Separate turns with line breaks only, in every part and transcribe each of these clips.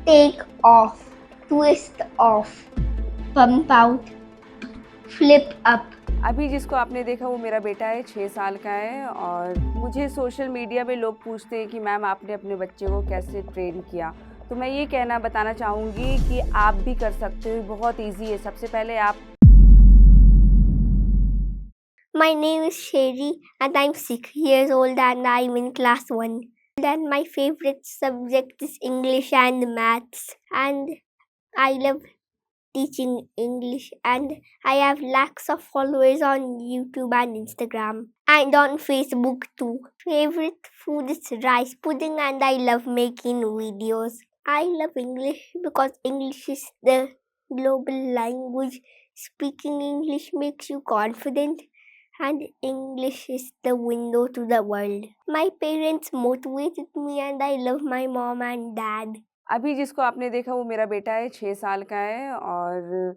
take off, twist off, bump out, flip up.
अभी जिसको आपने देखा वो मेरा बेटा है, 6 साल का है। और मुझे सोशल मीडिया पे लोग पूछते हैं कि मैम आपने अपने बच्चे को कैसे ट्रेन किया। तो मैं ये बताना चाहूँगी कि आप भी कर सकते हो, बहुत ईजी है। सबसे पहले आप
My name is Sherry and I'm 6 years old and I'm in class 1. And my favorite subject is English and maths. And I love teaching English and I have lakhs of followers on YouTube and Instagram and on Facebook too. Favorite food is rice pudding and I love making videos. I love English because English is the global language. Speaking English makes you confident and English is the window to the world. My parents motivated me and I love my mom and dad.
अभी जिसको आपने देखा वो मेरा बेटा है, 6 साल का है। और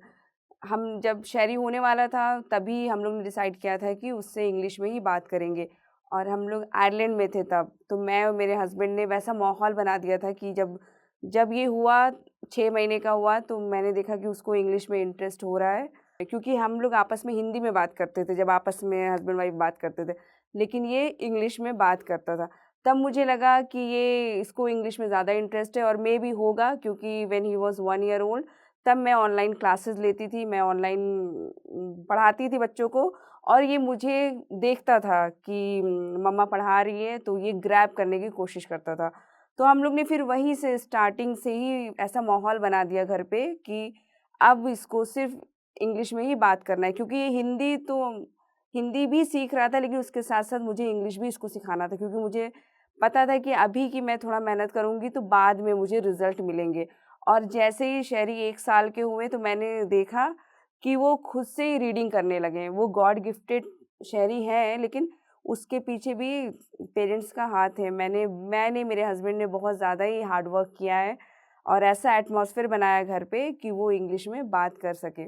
हम जब शहरी होने वाला था तभी हम लोग ने डिसाइड किया था कि उससे इंग्लिश में ही बात करेंगे। और हम लोग आयरलैंड में थे तब, तो मैं और मेरे हस्बैंड ने वैसा माहौल बना दिया था कि जब जब ये हुआ 6 महीने का हुआ तो मैंने देखा कि उसको इंग्लिश में इंटरेस्ट हो रहा है। क्योंकि हम लोग आपस में हिंदी में बात करते थे, जब आपस में हस्बैंड वाइफ बात करते थे, लेकिन ये इंग्लिश में बात करता था। तब मुझे लगा कि ये इसको इंग्लिश में ज़्यादा इंटरेस्ट है और मे भी होगा, क्योंकि when he was 1 year old तब मैं ऑनलाइन क्लासेस लेती थी, मैं ऑनलाइन पढ़ाती थी बच्चों को। और ये मुझे देखता था कि मम्मा पढ़ा रही है, तो ये ग्रैब करने की कोशिश करता था। तो हम लोग ने फिर वहीं से स्टार्टिंग से ही ऐसा माहौल बना दिया घर पे कि अब इसको सिर्फ़ इंग्लिश में ही बात करना है। क्योंकि ये हिंदी भी सीख रहा था, लेकिन उसके साथ-साथ मुझे इंग्लिश भी इसको सिखाना था, क्योंकि मुझे पता था कि अभी की मैं थोड़ा मेहनत करूँगी तो बाद में मुझे रिज़ल्ट मिलेंगे। और जैसे ही शहरी 1 साल के हुए तो मैंने देखा कि वो खुद से ही रीडिंग करने लगे। वो गॉड गिफ्टेड शहरी हैं, लेकिन उसके पीछे भी पेरेंट्स का हाथ है। मैंने मेरे हस्बैंड ने बहुत ज़्यादा ही हार्ड वर्क किया है और ऐसा एटमॉस्फेयर बनाया घर पे कि वो इंग्लिश में बात कर सके।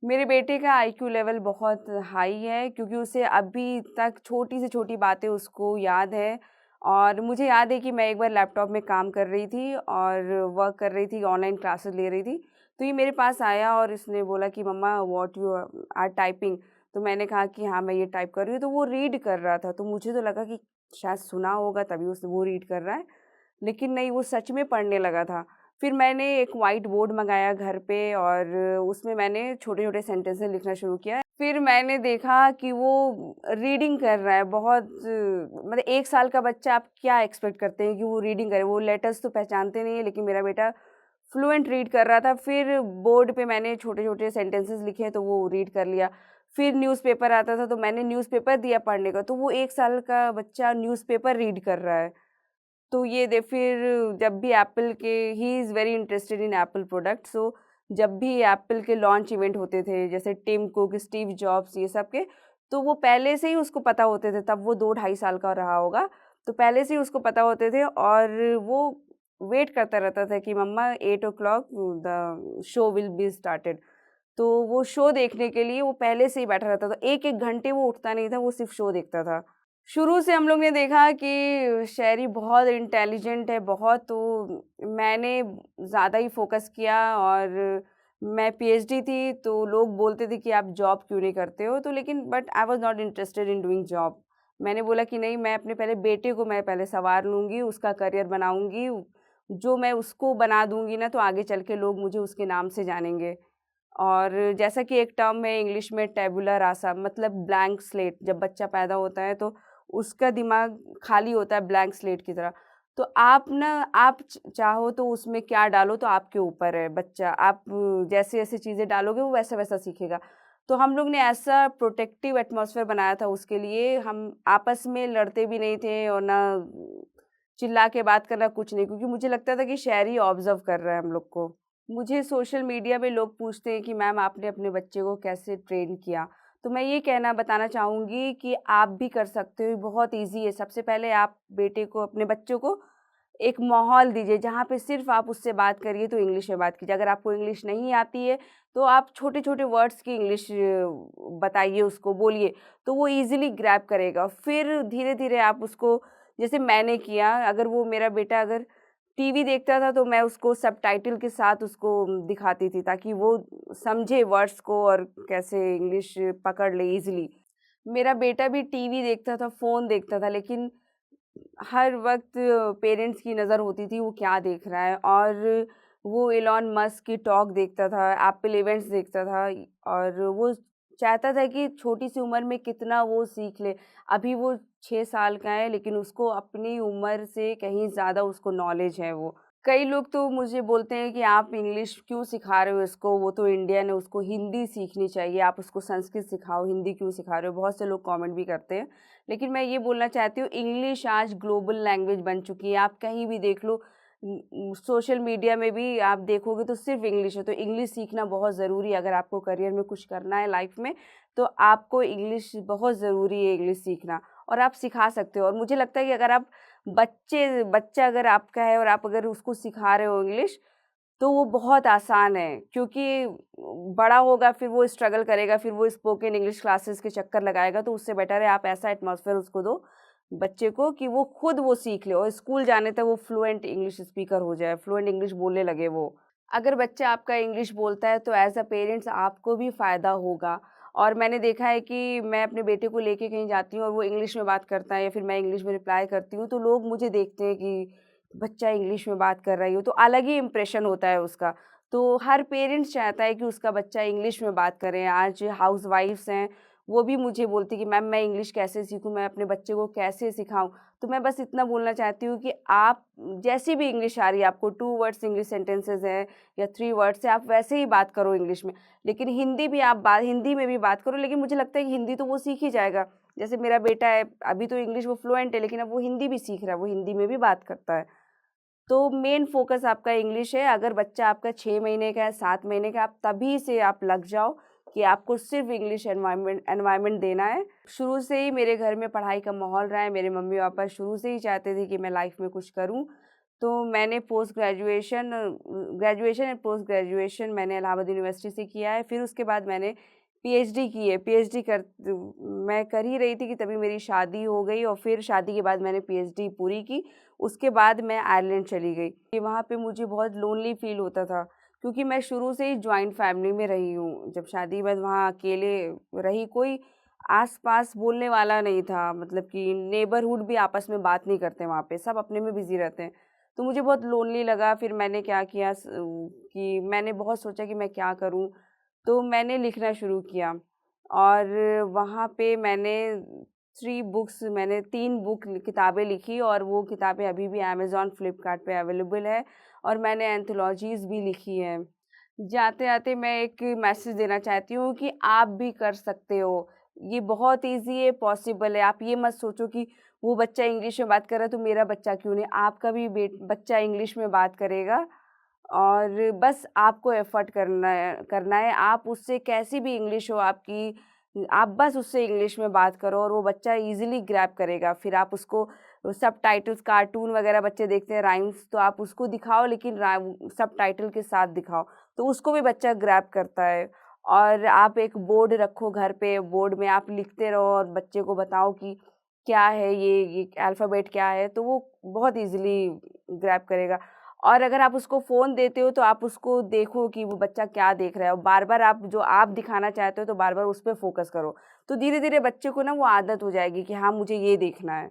मेरे बेटे का आईक्यू लेवल बहुत हाई है, क्योंकि उसे अभी तक छोटी से छोटी बातें उसको याद है। और मुझे याद है कि मैं एक बार लैपटॉप में काम कर रही थी और वर्क कर रही थी, ऑनलाइन क्लासेस ले रही थी। तो ये मेरे पास आया और इसने बोला कि मम्मा व्हाट यू आर टाइपिंग। तो मैंने कहा कि हाँ, मैं ये टाइप कर रही हूँ। तो वो रीड कर रहा था, तो मुझे तो लगा कि शायद सुना होगा तभी वो रीड कर रहा है, लेकिन नहीं, वो सच में पढ़ने लगा था। फिर मैंने एक व्हाइट बोर्ड मँगाया घर पे और उसमें मैंने छोटे-छोटे सेंटेंसेस लिखना शुरू किया। फिर मैंने देखा कि वो रीडिंग कर रहा है। बहुत मतलब 1 साल का बच्चा, आप क्या एक्सपेक्ट करते हैं कि वो रीडिंग करे? वो लेटर्स तो पहचानते नहीं है, लेकिन मेरा बेटा फ्लुएंट रीड कर रहा था। फिर बोर्ड पे मैंने छोटे-छोटे सेंटेंसेस लिखे तो वो रीड कर लिया। फिर न्यूज़पेपर आता था तो मैंने न्यूज़पेपर दिया पढ़ने का, तो वो 1 साल का बच्चा न्यूज़पेपर रीड कर रहा है। तो ये दे फिर जब भी एप्पल के ही is very interested in Apple product. So जब भी एप्पल के लॉन्च इवेंट होते थे, जैसे टिम कुक, स्टीव जॉब्स, ये सब के, तो वो पहले से ही उसको पता होते थे। तब वो 2 ढाई साल का रहा होगा, तो पहले से ही उसको पता होते थे और वो वेट करता रहता था कि mama 8 o'clock the show will be started. तो वो शो देखने के लिए वो पहले से ही बैठा रहता था। 1-1 घंटे वो उठता नहीं था, वो सिर्फ़ शो देखता था। शुरू से हम लोग ने देखा कि शहरी बहुत इंटेलिजेंट है, बहुत। तो मैंने ज़्यादा ही फ़ोकस किया और मैं पीएचडी थी, तो लोग बोलते थे कि आप जॉब क्यों नहीं करते हो? तो लेकिन but I was not interested in doing job. मैंने बोला कि नहीं, मैं अपने पहले बेटे को मैं पहले सँवार लूँगी, उसका करियर बनाऊँगी। जो मैं उसको बना दूँगी ना, तो आगे चल के लोग मुझे उसके नाम से जानेंगे। और जैसा कि एक टर्म है इंग्लिश में, टैबुला रासा, मतलब ब्लैंक स्लेट। जब बच्चा पैदा होता है तो उसका दिमाग खाली होता है ब्लैंक स्लेट की तरह। तो आप चाहो तो उसमें क्या डालो तो आपके ऊपर है। बच्चा आप जैसे-जैसे चीज़ें डालोगे वो वैसा-वैसा सीखेगा। तो हम लोग ने ऐसा प्रोटेक्टिव एटमॉस्फेयर बनाया था उसके लिए। हम आपस में लड़ते भी नहीं थे और ना चिल्ला के बात करना, कुछ नहीं, क्योंकि मुझे लगता था कि शहरी ऑब्ज़र्व कर रहा है हम लोग को। मुझे सोशल मीडिया पे लोग पूछते हैं कि मैम आपने अपने बच्चे को कैसे ट्रेन किया? तो मैं ये बताना चाहूँगी कि आप भी कर सकते हो, बहुत ईज़ी है। सबसे पहले आप अपने बच्चों को एक माहौल दीजिए जहाँ पे सिर्फ़ आप उससे बात करिए तो इंग्लिश में बात कीजिए। अगर आपको इंग्लिश नहीं आती है तो आप छोटे-छोटे वर्ड्स की इंग्लिश बताइए उसको, बोलिए, तो वो ईज़िली ग्रैब करेगा। फिर धीरे-धीरे आप उसको, जैसे मैंने किया, अगर वो मेरा बेटा अगर टीवी देखता था तो मैं उसको सबटाइटल के साथ उसको दिखाती थी ताकि वो समझे वर्ड्स को और कैसे इंग्लिश पकड़ ले ईज़िली। मेरा बेटा भी टीवी देखता था, फ़ोन देखता था, लेकिन हर वक़्त पेरेंट्स की नज़र होती थी वो क्या देख रहा है, और वो इलॉन मस्क की टॉक देखता था, एप्पल इवेंट्स देखता था, और वो चाहता था कि छोटी-सी उम्र में कितना वो सीख ले। अभी वो 6 साल का है, लेकिन उसको अपनी उम्र से कहीं ज़्यादा उसको नॉलेज है वो। कई लोग तो मुझे बोलते हैं कि आप इंग्लिश क्यों सिखा रहे हो इसको, वो तो इंडियन है, उसको हिंदी सीखनी चाहिए, आप उसको संस्कृत सिखाओ, हिंदी क्यों सिखा रहे हो? बहुत से लोग कमेंट भी करते हैं। लेकिन मैं ये बोलना चाहती हूँ, इंग्लिश आज ग्लोबल लैंग्वेज बन चुकी है, आप कहीं भी देख लो, सोशल मीडिया में भी आप देखोगे तो सिर्फ़ इंग्लिश है, तो इंग्लिश सीखना बहुत ज़रूरी है। अगर आपको करियर में कुछ करना है लाइफ़ में, तो आपको इंग्लिश बहुत ज़रूरी है, इंग्लिश सीखना, और आप सिखा सकते हो। और मुझे लगता है कि अगर आप बच्चा अगर आपका है और आप अगर उसको सिखा रहे हो इंग्लिश, तो वो बहुत आसान है, क्योंकि बड़ा होगा फिर वो स्ट्रगल करेगा, फिर वो स्पोकन इंग्लिश क्लासेस के चक्कर लगाएगा, तो उससे बेटर है आप ऐसा एटमॉस्फेयर उसको दो बच्चे को कि वो खुद वो सीख ले और स्कूल जाने तक वो फ्लुएंट इंग्लिश स्पीकर हो जाए, फ्लुएंट इंग्लिश बोलने लगे वो। अगर बच्चा आपका इंग्लिश बोलता है तो एज़ अ पेरेंट्स आपको भी फ़ायदा होगा। और मैंने देखा है कि मैं अपने बेटे को लेके कहीं जाती हूँ और वो इंग्लिश में बात करता है या फिर मैं इंग्लिश में रिप्लाई करती हूँ, तो लोग मुझे देखते हैं कि बच्चा इंग्लिश में बात कर रही हो, तो अलग ही इम्प्रेशन होता है उसका। तो हर पेरेंट्स चाहता है कि उसका बच्चा इंग्लिश में बात करे। आज हाउसवाइफ्स हैं, वो भी मुझे बोलती हैं कि मैम मैं इंग्लिश कैसे सीखूँ, मैं अपने बच्चे को कैसे सिखाऊँ? तो मैं बस इतना बोलना चाहती हूँ कि आप जैसी भी इंग्लिश आ रही है आपको, 2 वर्ड्स इंग्लिश सेंटेंसेस हैं या 3 वर्ड्स हैं, आप वैसे ही बात करो इंग्लिश में। लेकिन हिंदी में भी बात करो, लेकिन मुझे लगता है कि हिंदी तो वो सीख ही जाएगा। जैसे मेरा बेटा है, अभी तो इंग्लिश वो फ्लुएंट है, लेकिन अब वो हिंदी भी सीख रहा है, वो हिंदी में भी बात करता है। तो मेन फ़ोकस आपका इंग्लिश है। अगर बच्चा आपका 6 महीने का है, 7 महीने का है, आप तभी से आप लग जाओ कि आपको सिर्फ़ इंग्लिश एनवायरनमेंट देना है। शुरू से ही मेरे घर में पढ़ाई का माहौल रहा है, मेरे मम्मी-पापा शुरू से ही चाहते थे कि मैं लाइफ़ में कुछ करूँ। तो मैंने ग्रेजुएशन एंड पोस्ट ग्रेजुएशन मैंने इलाहाबाद यूनिवर्सिटी से किया है। फिर उसके बाद मैंने पीएचडी की है। मैं कर ही रही थी कि तभी मेरी शादी हो गई, और फिर शादी के बाद मैंने पीएचडी पूरी की। उसके बाद मैं आयरलैंड चली गई। कि वहाँ पे मुझे बहुत लोनली फ़ील होता था, क्योंकि मैं शुरू से ही जॉइंट फैमिली में रही हूँ। जब शादी के बाद वहाँ अकेले रही, कोई आस-पास बोलने वाला नहीं था, मतलब कि नेबरहुड भी आपस में बात नहीं करते वहाँ पे, सब अपने में बिज़ी रहते हैं। तो मुझे बहुत लोनली लगा, फिर मैंने क्या किया कि मैंने बहुत सोचा कि मैं क्या करूँ? तो मैंने लिखना शुरू किया, और वहाँ पे मैंने 3 किताबें लिखी, और वो किताबें अभी भी अमेज़न, फ्लिपकार्ट पे अवेलेबल है, और मैंने एंथोलॉजीज़ भी लिखी हैं। जाते-जाते मैं एक मैसेज देना चाहती हूँ कि आप भी कर सकते हो। ये बहुत ईज़ी है, पॉसिबल है। आप ये मत सोचो कि वो बच्चा इंग्लिश में बात कर रहा है तो मेरा बच्चा क्यों नहीं? आपका भी बच्चा इंग्लिश में बात करेगा, और बस आपको एफ़र्ट करना है। आप उससे कैसी भी इंग्लिश हो आपकी, आप बस उससे इंग्लिश में बात करो और वो बच्चा ईज़िली ग्रैब करेगा। फिर आप उसको सबटाइटल्स, कार्टून वग़ैरह बच्चे देखते हैं, राइम्स, तो आप उसको दिखाओ, लेकिन रा सबटाइटल के साथ दिखाओ, तो उसको भी बच्चा ग्रैब करता है। और आप एक बोर्ड रखो घर पे, बोर्ड में आप लिखते रहो और बच्चे को बताओ कि क्या है ये अल्फ़ाबेट क्या है, तो वो बहुत ईज़िली ग्रैब करेगा। और अगर आप उसको फ़ोन देते हो तो आप उसको देखो कि वो बच्चा क्या देख रहा है, और बार-बार आप जो आप दिखाना चाहते हो तो बार-बार उस पे फ़ोकस करो। तो धीरे-धीरे बच्चे को ना वो आदत हो जाएगी कि हाँ, मुझे ये देखना है।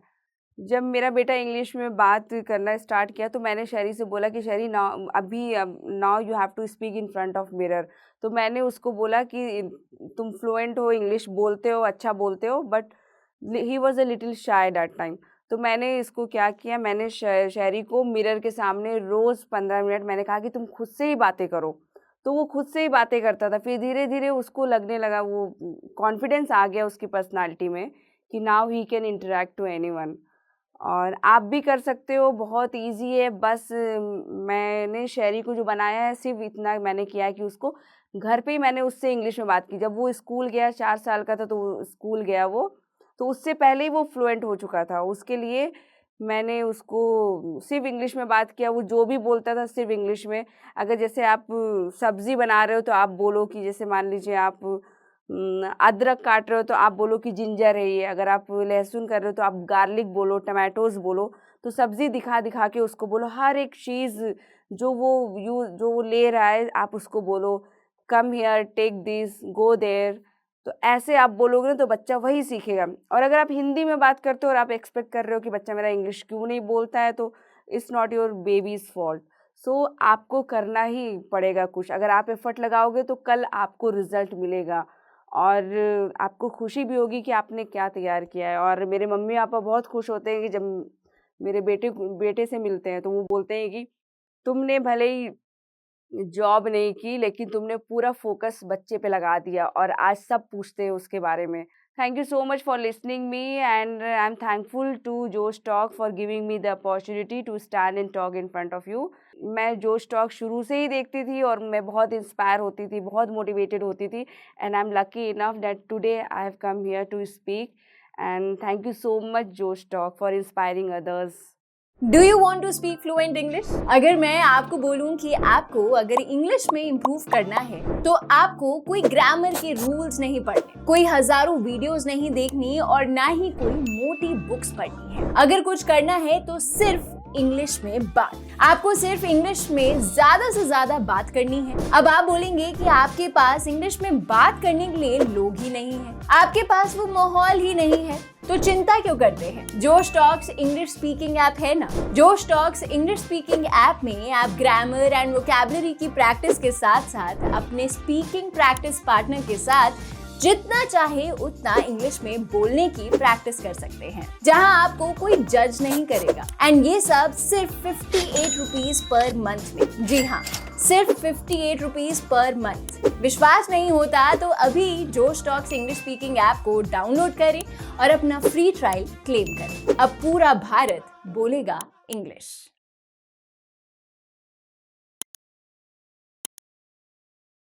जब मेरा बेटा इंग्लिश में बात करना स्टार्ट किया तो मैंने शेरी से बोला कि Sherry, now you have to speak in front of mirror. तो मैंने उसको बोला कि तुम फ्लुएंट हो, इंग्लिश बोलते हो, अच्छा बोलते हो, but he was a little shy that time. तो मैंने इसको क्या किया, मैंने शेरी को मिरर के सामने रोज़ 15 मिनट मैंने कहा कि तुम खुद से ही बातें करो। तो वो खुद से ही बातें करता था। फिर धीरे-धीरे उसको लगने लगा, वो कॉन्फिडेंस आ गया उसकी पर्सनैलिटी में कि now he can interact to anyone. और आप भी कर सकते हो, बहुत ईज़ी है। बस मैंने शेरी को जो बनाया है सिर्फ़ इतना मैंने किया है कि उसको घर पे ही मैंने उससे इंग्लिश में बात की। जब वो स्कूल गया, 4 साल का था तो वो स्कूल गया वो, तो उससे पहले ही वो फ्लुएंट हो चुका था। उसके लिए मैंने उसको सिर्फ़ इंग्लिश में बात किया, वो जो भी बोलता था सिर्फ़ इंग्लिश में। अगर जैसे आप सब्ज़ी बना रहे हो तो आप बोलो कि जैसे मान लीजिए आप अदरक काट रहे हो तो आप बोलो कि जिंजर है ये, अगर आप लहसुन कर रहे हो तो आप गार्लिक बोलो, टमाटोज़ बोलो। तो सब्ज़ी दिखा-दिखा के उसको बोलो, हर एक चीज़ जो वो ले रहा है आप उसको बोलो, come here, take this, go there. तो ऐसे आप बोलोगे ना तो बच्चा वही सीखेगा। और अगर आप हिंदी में बात करते हो और आप एक्सपेक्ट कर रहे हो कि बच्चा मेरा इंग्लिश क्यों नहीं बोलता है, तो it's not your baby's fault. So आपको करना ही पड़ेगा कुछ। अगर आप एफ़र्ट लगाओगे तो कल आपको रिज़ल्ट मिलेगा और आपको खुशी भी होगी कि आपने क्या तैयार किया है। और मेरे मम्मी-पापा बहुत खुश होते हैं कि जब मेरे बेटे से मिलते हैं तो वो बोलते हैं कि तुमने भले ही जॉब नहीं की, लेकिन तुमने पूरा फ़ोकस बच्चे पे लगा दिया और आज सब पूछते हैं उसके बारे में। Thank you so much for listening me and I am thankful to Josh talk for giving me the opportunity to stand and talk in front of you. मैं जोश टॉक शुरू से ही देखती थी और मैं बहुत इंस्पायर होती थी, बहुत मोटिवेटेड होती थी and I am lucky enough that today I have come here to speak and thank you so much Josh talk for inspiring others.
Do you want to speak fluent English? अगर मैं आपको बोलूं कि आपको अगर इंग्लिश में इम्प्रूव करना है तो आपको कोई ग्रामर के रूल्स नहीं पढ़ने, कोई हजारों वीडियोस नहीं देखनी और ना ही कोई मोटी बुक्स पढ़नी है। अगर कुछ करना है तो सिर्फ इंग्लिश में बात। आपको सिर्फ इंग्लिश में ज्यादा से ज्यादा बात करनी है। अब आप बोलेंगे कि आपके पास इंग्लिश में बात करने के लिए लोग ही नहीं हैं, आपके पास वो माहौल ही नहीं है, तो चिंता क्यों करते हैं? जोश टॉक्स इंग्लिश स्पीकिंग ऐप है ना। जोश टॉक्स इंग्लिश स्पीकिंग ऐप में आप ग्रामर एंड वोकैबुलरी की प्रैक्टिस के साथ साथ अपने स्पीकिंग प्रैक्टिस पार्टनर के साथ जितना चाहे उतना इंग्लिश में बोलने की प्रैक्टिस कर सकते हैं, जहां आपको कोई जज नहीं करेगा। एंड ये सब सिर्फ 58 रुपीज पर मंथ में। जी हाँ, सिर्फ 58 रुपीज पर मंथ। विश्वास नहीं होता तो अभी जोश टॉक्स इंग्लिश स्पीकिंग ऐप को डाउनलोड करें और अपना फ्री ट्रायल क्लेम करें। अब पूरा भारत बोलेगा इंग्लिश।